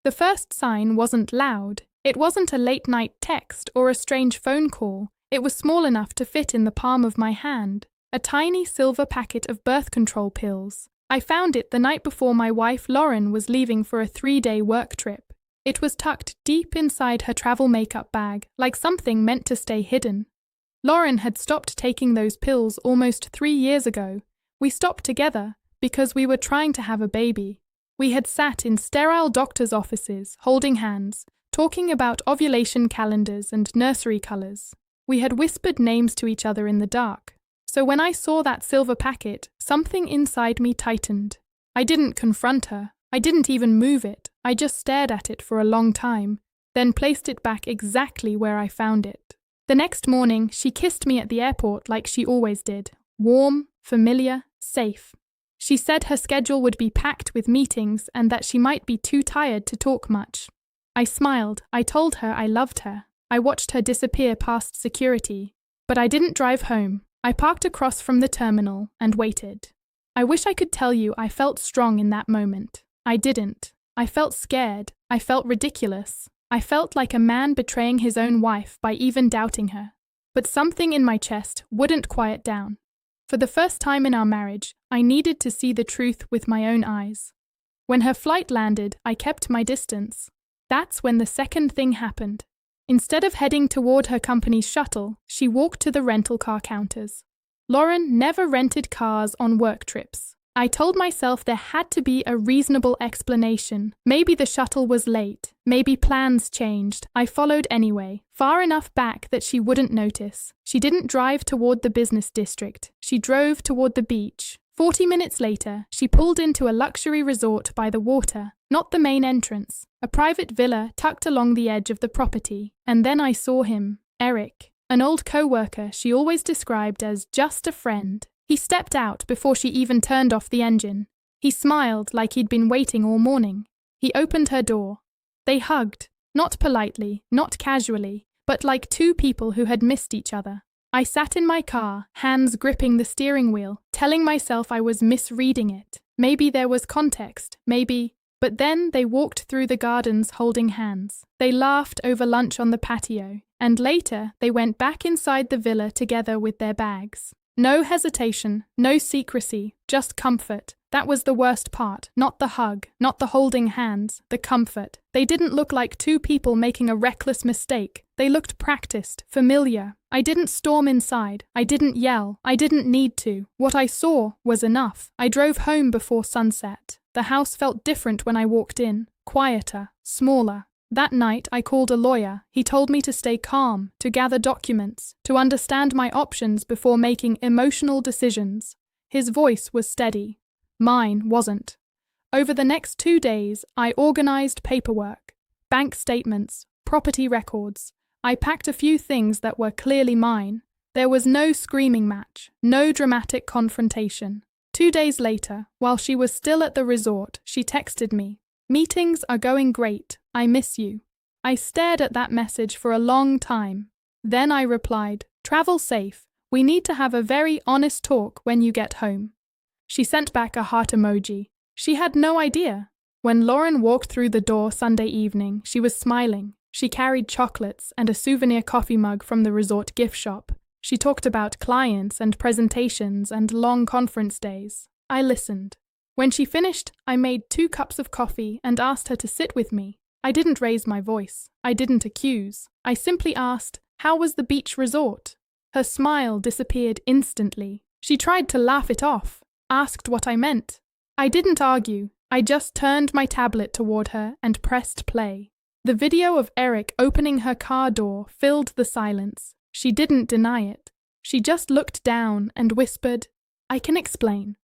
The first sign wasn't loud. It wasn't a late-night text or a strange phone call. It was small enough to fit in the palm of my hand. A tiny silver packet of birth control pills. I found it the night before my wife Lauren was leaving for a 3-day work trip. It was tucked deep inside her travel makeup bag, like something meant to stay hidden. Lauren had stopped taking those pills almost 3 years ago. We stopped together because we were trying to have a baby. We had sat in sterile doctors' offices, holding hands, talking about ovulation calendars and nursery colors. We had whispered names to each other in the dark. So when I saw that silver packet, something inside me tightened. I didn't confront her. I didn't even move it. I just stared at it for a long time, then placed it back exactly where I found it. The next morning, she kissed me at the airport like she always did. Warm, familiar, safe. She said her schedule would be packed with meetings and that she might be too tired to talk much. I smiled. I told her I loved her. I watched her disappear past security. But I didn't drive home. I parked across from the terminal and waited. I wish I could tell you I felt strong in that moment. I didn't. I felt scared. I felt ridiculous. I felt like a man betraying his own wife by even doubting her. But something in my chest wouldn't quiet down. For the first time in our marriage, I needed to see the truth with my own eyes. When her flight landed, I kept my distance. That's when the second thing happened. Instead of heading toward her company's shuttle, she walked to the rental car counters. Lauren never rented cars on work trips. I told myself there had to be a reasonable explanation. Maybe the shuttle was late. Maybe plans changed. I followed anyway, far enough back that she wouldn't notice. She didn't drive toward the business district. She drove toward the beach. 40 minutes later, she pulled into a luxury resort by the water, not the main entrance, a private villa tucked along the edge of the property. And then I saw him, Eric, an old co-worker she always described as just a friend. He stepped out before she even turned off the engine. He smiled like he'd been waiting all morning. He opened her door. They hugged, not politely, not casually, but like two people who had missed each other. I sat in my car, hands gripping the steering wheel, telling myself I was misreading it. Maybe there was context, maybe. But then they walked through the gardens holding hands. They laughed over lunch on the patio, and later they went back inside the villa together with their bags. No hesitation, no secrecy, just comfort. That was the worst part, not the hug, not the holding hands, the comfort. They didn't look like two people making a reckless mistake. They looked practiced, familiar. I didn't storm inside. I didn't yell. I didn't need to. What I saw was enough. I drove home before sunset. The house felt different when I walked in, quieter, smaller. That night, I called a lawyer. He told me to stay calm, to gather documents, to understand my options before making emotional decisions. His voice was steady. Mine wasn't. Over the next 2 days, I organized paperwork, bank statements, property records. I packed a few things that were clearly mine. There was no screaming match, no dramatic confrontation. 2 days later, while she was still at the resort, she texted me, "Meetings are going great. I miss you." I stared at that message for a long time. Then I replied, "Travel safe. We need to have a very honest talk when you get home." She sent back a heart emoji. She had no idea. When Lauren walked through the door Sunday evening, she was smiling. She carried chocolates and a souvenir coffee mug from the resort gift shop. She talked about clients and presentations and long conference days. I listened. When she finished, I made 2 cups of coffee and asked her to sit with me. I didn't raise my voice. I didn't accuse. I simply asked, "How was the beach resort?" Her smile disappeared instantly. She tried to laugh it off, asked what I meant. I didn't argue. I just turned my tablet toward her and pressed play. The video of Eric opening her car door filled the silence. She didn't deny it. She just looked down and whispered, "I can explain."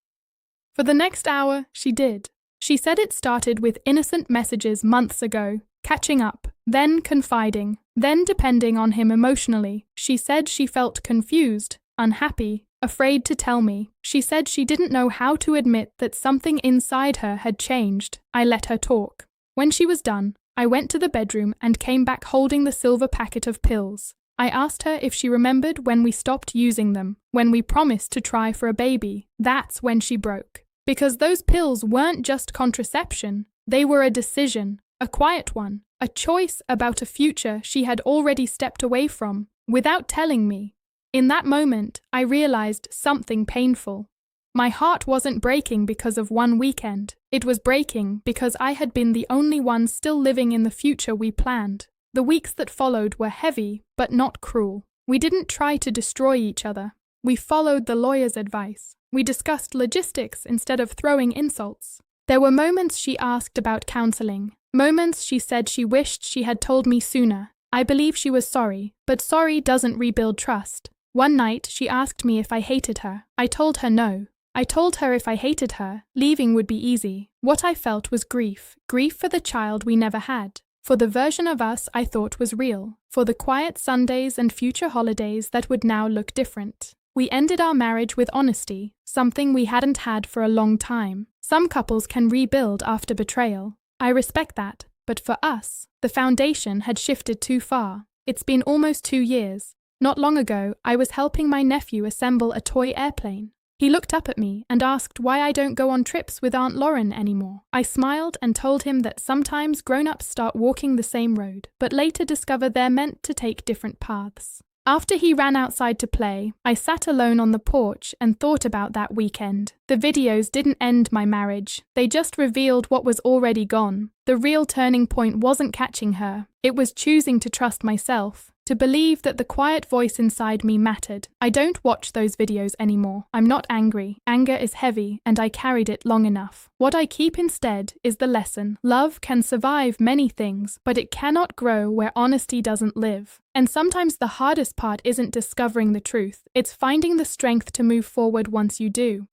For the next hour, she did. She said it started with innocent messages months ago, catching up, then confiding, then depending on him emotionally. She said she felt confused, unhappy, afraid to tell me. She said she didn't know how to admit that something inside her had changed. I let her talk. When she was done, I went to the bedroom and came back holding the silver packet of pills. I asked her if she remembered when we stopped using them, when we promised to try for a baby. That's when she broke. Because those pills weren't just contraception, they were a decision. A quiet one, a choice about a future she had already stepped away from, without telling me. In that moment, I realized something painful. My heart wasn't breaking because of one weekend. It was breaking because I had been the only one still living in the future we planned. The weeks that followed were heavy, but not cruel. We didn't try to destroy each other. We followed the lawyer's advice. We discussed logistics instead of throwing insults. There were moments she asked about counseling, moments she said she wished she had told me sooner. I believe she was sorry, but sorry doesn't rebuild trust. One night, she asked me if I hated her. I told her no. I told her if I hated her, leaving would be easy. What I felt was grief. Grief for the child we never had. For the version of us I thought was real. For the quiet Sundays and future holidays that would now look different. We ended our marriage with honesty, something we hadn't had for a long time. Some couples can rebuild after betrayal. I respect that, but for us, the foundation had shifted too far. It's been almost 2 years. Not long ago, I was helping my nephew assemble a toy airplane. He looked up at me and asked why I don't go on trips with Aunt Lauren anymore. I smiled and told him that sometimes grown-ups start walking the same road, but later discover they're meant to take different paths. After he ran outside to play, I sat alone on the porch and thought about that weekend. The videos didn't end my marriage. They just revealed what was already gone. The real turning point wasn't catching her. It was choosing to trust myself, to believe that the quiet voice inside me mattered. I don't watch those videos anymore. I'm not angry. Anger is heavy, and I carried it long enough. What I keep instead is the lesson. Love can survive many things, but it cannot grow where honesty doesn't live. And sometimes the hardest part isn't discovering the truth. It's finding the strength to move forward once you do.